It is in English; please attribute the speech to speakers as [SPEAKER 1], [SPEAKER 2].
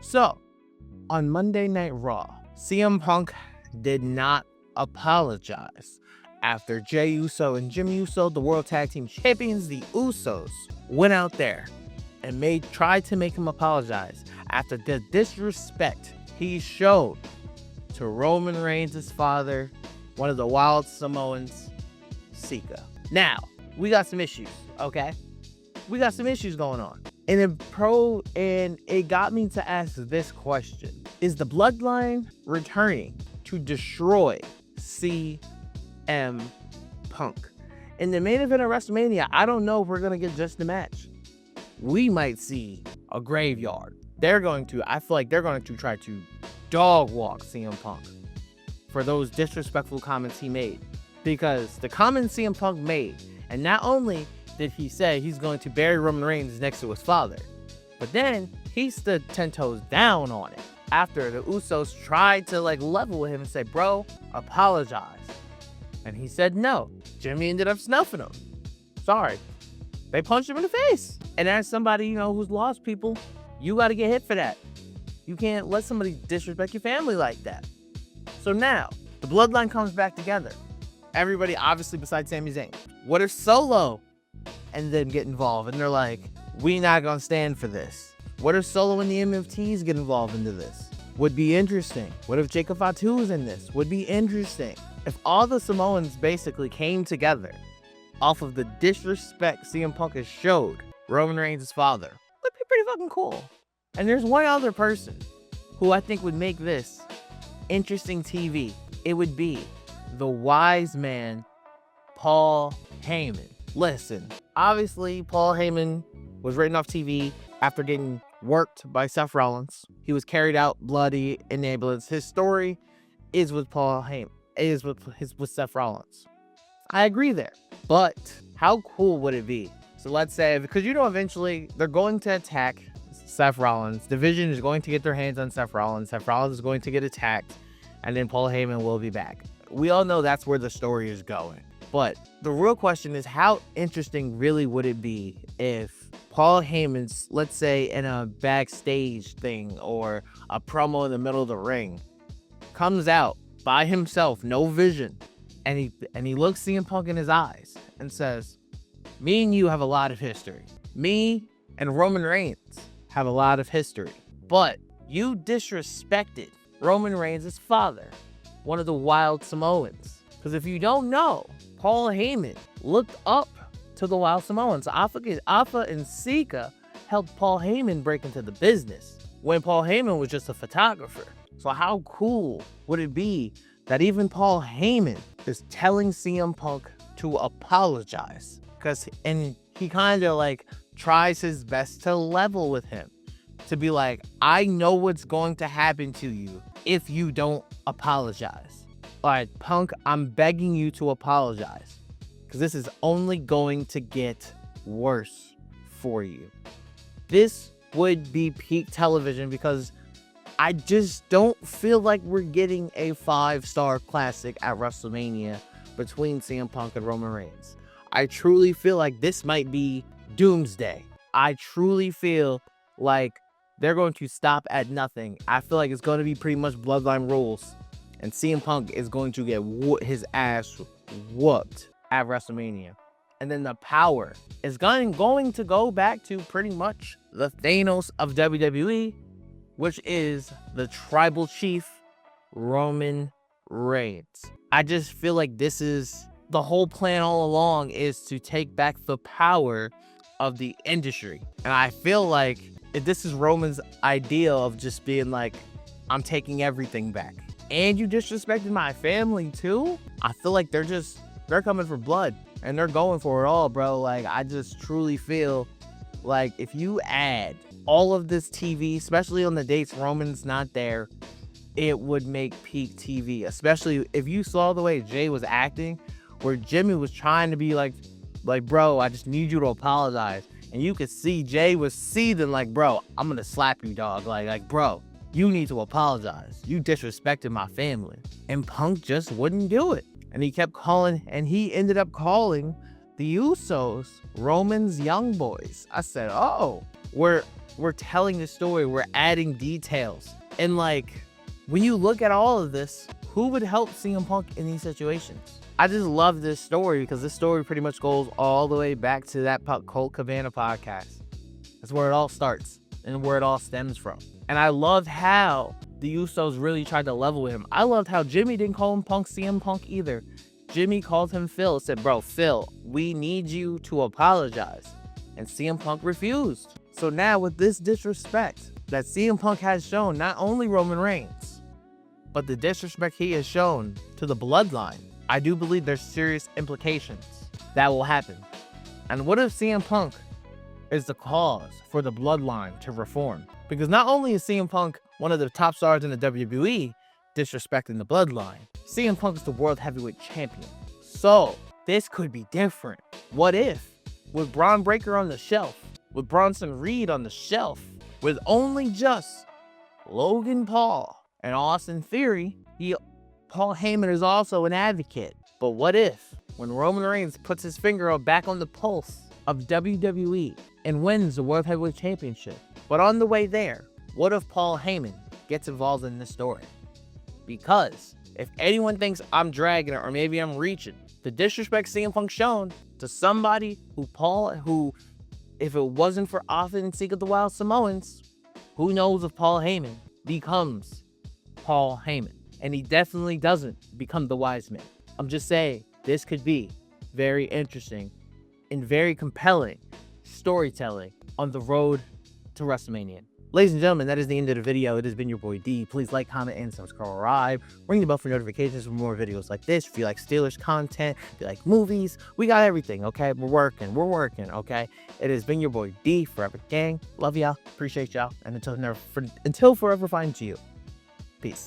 [SPEAKER 1] So, on Monday Night Raw, CM Punk did not apologize after Jey Uso and Jimmy Uso, the World Tag Team Champions, the Usos, went out there and tried to make him apologize after the disrespect he showed to Roman Reigns' father, one of the Wild Samoans, Sika. Now, we got some issues, okay? We got some issues going on. And it got me to ask this question. Is the Bloodline returning to destroy CM Punk? In the main event of WrestleMania, I don't know if we're going to get just a match. We might see a graveyard. I feel like they're going to try to dog walk CM Punk for those disrespectful comments he made. Because the comments CM Punk made, and not only did he say he's going to bury Roman Reigns next to his father, but then he stood 10 toes down on it after the Usos tried to level with him and say, bro, apologize. And he said no. Jimmy ended up snuffing him. Sorry. They punched him in the face. And as somebody, who's lost people, you got to get hit for that. You can't let somebody disrespect your family like that. So now, the Bloodline comes back together. Everybody, obviously, besides Sami Zayn. What if Solo and them get involved? And they're like, we not going to stand for this. What if Solo and the MFTs get involved into this? Would be interesting. What if Jacob Fatu is in this? Would be interesting. If all the Samoans basically came together off of the disrespect CM Punk has showed Roman Reigns' father, would be pretty fucking cool. And there's one other person who I think would make this interesting TV. It would be the wise man, Paul Heyman. Listen, obviously, Paul Heyman was written off TV after getting worked by Seth Rollins. He was carried out bloody in ambulance. His story is with Paul Heyman. It is with Seth Rollins. I agree there. But how cool would it be? So let's say, because eventually they're going to attack Seth Rollins. Division is going to get their hands on Seth Rollins. Seth Rollins is going to get attacked. And then Paul Heyman will be back. We all know that's where the story is going. But the real question is, how interesting really would it be if Paul Heyman's, let's say, in a backstage thing or a promo in the middle of the ring, comes out by himself, no vision, and he looks CM Punk in his eyes and says, me and you have a lot of history. Me and Roman Reigns have a lot of history. But you disrespected Roman Reigns' father, one of the Wild Samoans. Because if you don't know, Paul Heyman looked up to the Wild Samoans. Alpha and Sika helped Paul Heyman break into the business when Paul Heyman was just a photographer. So how cool would it be that even Paul Heyman is telling CM Punk to apologize? And he kind of tries his best to level with him, to be like, I know what's going to happen to you if you don't apologize. All right, Punk, I'm begging you to apologize, because this is only going to get worse for you. This would be peak television, because I just don't feel like we're getting a 5-star classic at WrestleMania between CM Punk and Roman Reigns. I truly feel like this might be doomsday. I truly feel like they're going to stop at nothing. I feel like it's going to be pretty much Bloodline rules, and CM Punk is going to get his ass whooped at WrestleMania. And then the power is going to go back to pretty much the Thanos of WWE, which is the tribal chief, Roman Reigns. I just feel like this is the whole plan all along, is to take back the power of the industry. And I feel like if this is Roman's idea of just being like, I'm taking everything back. And you disrespected my family too? I feel like they're coming for blood and they're going for it all, bro. I just truly feel like if you add all of this TV, especially on the dates Roman's not there, it would make peak TV. Especially if you saw the way Jay was acting, where Jimmy was trying to be like, bro, I just need you to apologize. And you could see Jay was seething bro, I'm gonna slap you, dog. Bro, you need to apologize. You disrespected my family. And Punk just wouldn't do it. And he kept calling, and he ended up calling the Usos Roman's young boys. I said, oh, where We're telling the story. We're adding details. And like, when you look at all of this, who would help CM Punk in these situations? I just love this story because this story pretty much goes all the way back to that Colt Cabana podcast. That's where it all starts and where it all stems from. And I loved how the Usos really tried to level with him. I loved how Jimmy didn't call him Punk CM Punk either. Jimmy called him Phil, said, bro, Phil, we need you to apologize. And CM Punk refused. So now with this disrespect that CM Punk has shown, not only Roman Reigns, but the disrespect he has shown to the Bloodline, I do believe there's serious implications that will happen. And what if CM Punk is the cause for the Bloodline to reform? Because not only is CM Punk one of the top stars in the WWE disrespecting the Bloodline, CM Punk is the World Heavyweight Champion. So this could be different. What if, with Braun Breaker on the shelf, with Bronson Reed on the shelf, with only just Logan Paul and Austin Theory, Paul Heyman is also an advocate. But what if, when Roman Reigns puts his finger back on the pulse of WWE and wins the World Heavyweight Championship, but on the way there, what if Paul Heyman gets involved in this story? Because if anyone thinks I'm dragging it or maybe I'm reaching, the disrespect CM Punk shown to somebody who, if it wasn't for Austin and Seek of the Wild Samoans, who knows if Paul Heyman becomes Paul Heyman. And he definitely doesn't become the wise man. I'm just saying, this could be very interesting and very compelling storytelling on the road to WrestleMania. Ladies and gentlemen, that is the end of the video. It has been your boy D. Please like, comment, and subscribe. Ring the bell for notifications for more videos like this. If you like Steelers content, if you like movies, we got everything, okay? We're working, okay? It has been your boy D, Forever Gang. Love y'all, appreciate y'all, and until forever finds you. Peace.